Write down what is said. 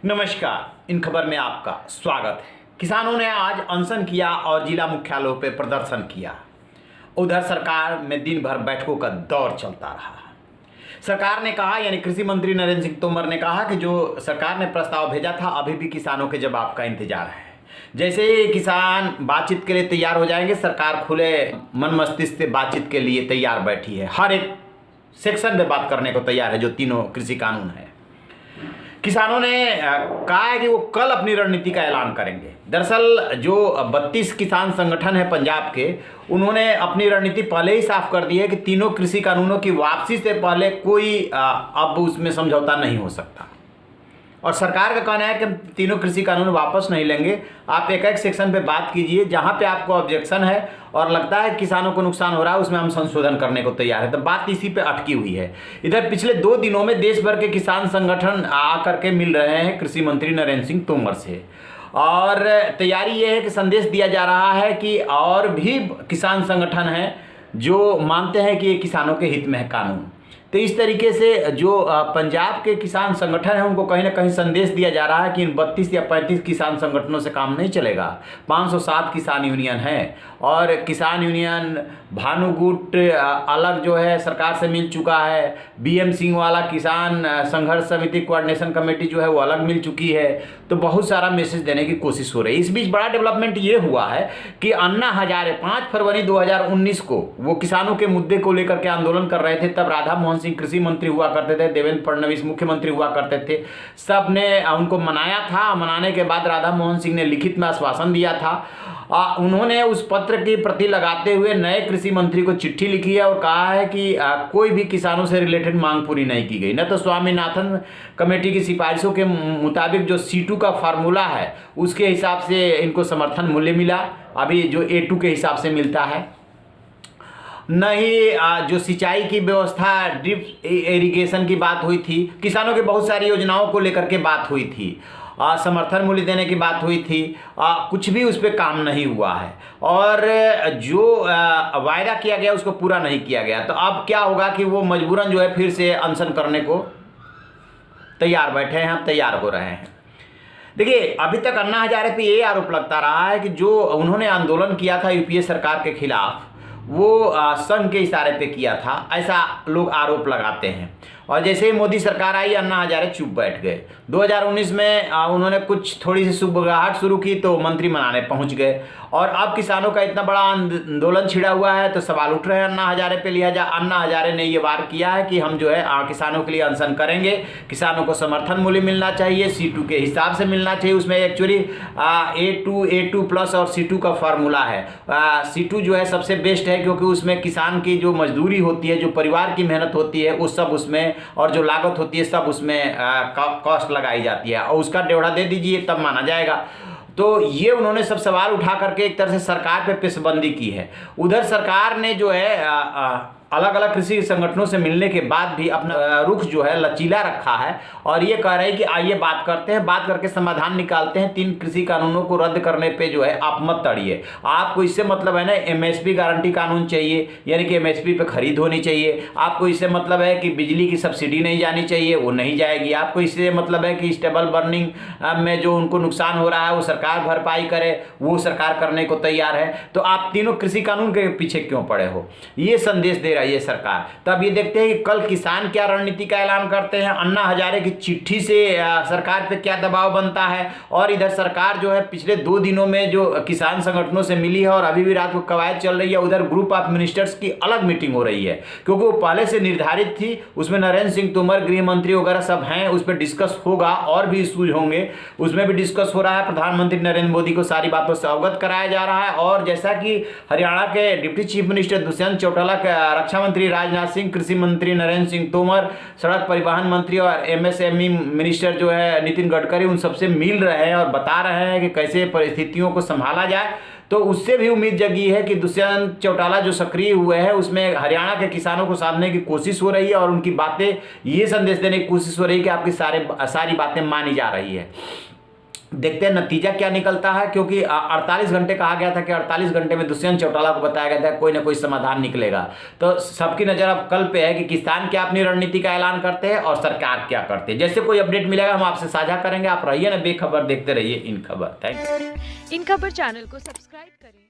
नमस्कार, इन खबर में आपका स्वागत है। किसानों ने आज अनशन किया और जिला मुख्यालयों पर प्रदर्शन किया। उधर सरकार में दिन भर बैठकों का दौर चलता रहा। सरकार ने कहा, यानी कृषि मंत्री नरेंद्र सिंह तोमर ने कहा कि जो सरकार ने प्रस्ताव भेजा था अभी भी किसानों के जवाब का इंतजार है। जैसे ही किसान बातचीत के लिए तैयार हो जाएंगे, सरकार खुले मन मस्तिष्क से बातचीत के लिए तैयार बैठी है। हर एक सेक्शन में बात करने को तैयार है, जो तीनों कृषि कानून है। किसानों ने कहा है कि वो कल अपनी रणनीति का ऐलान करेंगे। दरअसल जो 32 किसान संगठन है पंजाब के, उन्होंने अपनी रणनीति पहले ही साफ कर दी है कि तीनों कृषि कानूनों की वापसी से पहले कोई अब उसमें समझौता नहीं हो सकता। और सरकार का कहना है कि हम तीनों कृषि कानून वापस नहीं लेंगे। आप एक एक सेक्शन पे बात कीजिए, जहाँ पे आपको ऑब्जेक्शन है और लगता है किसानों को नुकसान हो रहा है, उसमें हम संशोधन करने को तैयार है। तो बात इसी पे अटकी हुई है। इधर पिछले 2 दिनों में देश भर के किसान संगठन आकर के मिल रहे हैं कृषि मंत्री नरेंद्र सिंह तोमर से, और तैयारी ये है कि संदेश दिया जा रहा है कि और भी किसान संगठन हैं जो मानते हैं कि ये किसानों के हित में है कानून। तो इस तरीके से जो पंजाब के किसान संगठन हैं, उनको कहीं ना कहीं संदेश दिया जा रहा है कि इन 32 या 35 किसान संगठनों से काम नहीं चलेगा। 507 किसान यूनियन हैं, और किसान यूनियन भानुगुट अलग जो है सरकार से मिल चुका है। BM सिंह वाला किसान संघर्ष समिति कोऑर्डिनेशन कमेटी जो है वो अलग मिल चुकी है। तो बहुत सारा मैसेज देने की कोशिश हो रही है। इस बीच बड़ा डेवलपमेंट ये हुआ है कि अन्ना हजारे 5 फरवरी 2019 को वो किसानों के मुद्दे को लेकर के आंदोलन कर रहे थे। तब राधा मोहन सिंह कृषि मंत्री हुआ करते थे, देवेंद्र फडणवीस मुख्यमंत्री हुआ करते थे। सब ने उनको मनाया था। मनाने के बाद राधा मोहन सिंह ने लिखित में आश्वासन दिया था। उन्होंने उस पत्र की प्रति लगाते हुए नए कृषि मंत्री को चिट्ठी लिखी है और कहा है कि कोई भी किसानों से रिलेटेड मांग पूरी नहीं की गई। न तो स्वामीनाथन कमेटी की सिफारिशों के मुताबिक जो C2 का फार्मूला है उसके हिसाब से इनको समर्थन मूल्य मिला, अभी जो A2 के हिसाब से मिलता है। न ही जो सिंचाई की व्यवस्था, ड्रिप इरिगेशन की बात हुई थी। किसानों की बहुत सारी योजनाओं को लेकर के बात हुई थी। समर्थन मूल्य देने की बात हुई थी। कुछ भी उस पर काम नहीं हुआ है, और जो वायदा किया गया उसको पूरा नहीं किया गया। तो अब क्या होगा कि वो मजबूरन जो है फिर से अनशन करने को तैयार बैठे हैं, अब तैयार हो रहे हैं। देखिए, अभी तक अन्ना हजारे पे ये आरोप लगता रहा है कि जो उन्होंने आंदोलन किया था UPA सरकार के खिलाफ, वो संघ के इशारे पे किया था, ऐसा लोग आरोप लगाते हैं। और जैसे ही मोदी सरकार आई, अन्ना हजारे चुप बैठ गए। 2019 में उन्होंने कुछ थोड़ी सी सुबगाहट शुरू की तो मंत्री मनाने पहुंच गए। और अब किसानों का इतना बड़ा आंदोलन छिड़ा हुआ है तो सवाल उठ रहे हैं अन्ना हजारे पे। लिहाजा अन्ना हजारे ने ये वार किया है कि हम जो है किसानों के लिए अनशन करेंगे। किसानों को समर्थन मूल्य मिलना चाहिए, C2 के हिसाब से मिलना चाहिए। उसमें एक्चुअली A2+ और C2 का फार्मूला है। C2 जो है सबसे बेस्ट है, क्योंकि उसमें किसान की जो मजदूरी होती है, जो परिवार की मेहनत होती है, वो सब उसमें, और जो लागत होती है सब उसमें कॉस्ट लगाई जाती है, और उसका ड्योढ़ा दे दीजिए तब माना जाएगा। तो ये उन्होंने सब सवाल उठा करके एक तरह से सरकार पे पेशबंदी की है। उधर सरकार ने जो है अलग अलग कृषि संगठनों से मिलने के बाद भी अपना रुख जो है लचीला रखा है, और ये कह रहे हैं कि आइए बात करते हैं, बात करके समाधान निकालते हैं। 3 कृषि कानूनों को रद्द करने पे जो है आप मत तड़िए। आपको इससे मतलब है ना MSP गारंटी कानून चाहिए, यानी कि MSP पे खरीद होनी चाहिए। आपको इससे मतलब है कि बिजली की सब्सिडी नहीं जानी चाहिए, वो नहीं जाएगी। आपको इससे मतलब है कि स्टेबल बर्निंग में जो उनको नुकसान हो रहा है वो सरकार भरपाई करे, वो सरकार करने को तैयार है। तो आप तीनों कृषि कानून के पीछे क्यों पड़े हो, ये संदेश दे रही है सरकार। तब ये देखते हैं कि कल किसान क्या रणनीति का ऐलान करते हैं। अन्ना हजारे की चिट्ठी से सरकार पे क्या दबाव बनता है। और इधर सरकार जो है पिछले 2 दिनों में जो किसान संगठनों से मिली है, और अभी भी रात को कवायद चल रही है। उधर ग्रुप ऑफ मिनिस्टर्स की अलग मीटिंग हो रही है, क्योंकि वो पहले से निर्धारित थी। उसमें नरेंद्र सिंह तोमर, गृह मंत्री वगैरह सब हैं, उस पर डिस्कस होगा, और भी इशूज होंगे, उसमें भी डिस्कस हो रहा है। प्रधानमंत्री नरेंद्र मोदी को सारी बातों से अवगत कराया जा रहा है। और जैसा कि हरियाणा के deputy chief minister Dushyant Chautala, रक्षा मंत्री राजनाथ सिंह, कृषि मंत्री नरेंद्र सिंह तोमर, सड़क परिवहन मंत्री और MSME मिनिस्टर जो है नितिन गडकरी, उन सबसे मिल रहे हैं और बता रहे हैं कि कैसे परिस्थितियों को संभाला जाए। तो उससे भी उम्मीद जगी है कि दुष्यंत चौटाला जो सक्रिय हुए हैं, उसमें हरियाणा के किसानों को साधने की कोशिश हो रही है, और उनकी बातें ये संदेश देने की कोशिश हो रही है कि आपकी सारी बातें मानी जा रही है। देखते हैं नतीजा क्या निकलता है, क्योंकि 48 घंटे कहा गया था कि 48 घंटे में दुष्यंत चौटाला को बताया गया था कोई ना कोई समाधान निकलेगा। तो सबकी नज़र अब कल पे है कि किसान क्या अपनी रणनीति का ऐलान करते हैं और सरकार क्या करती है। जैसे कोई अपडेट मिलेगा हम आपसे साझा करेंगे। आप रहिए ना बेखबर, देखते रहिए इन खबर। Thank you. इन खबर चैनल को सब्सक्राइब करें।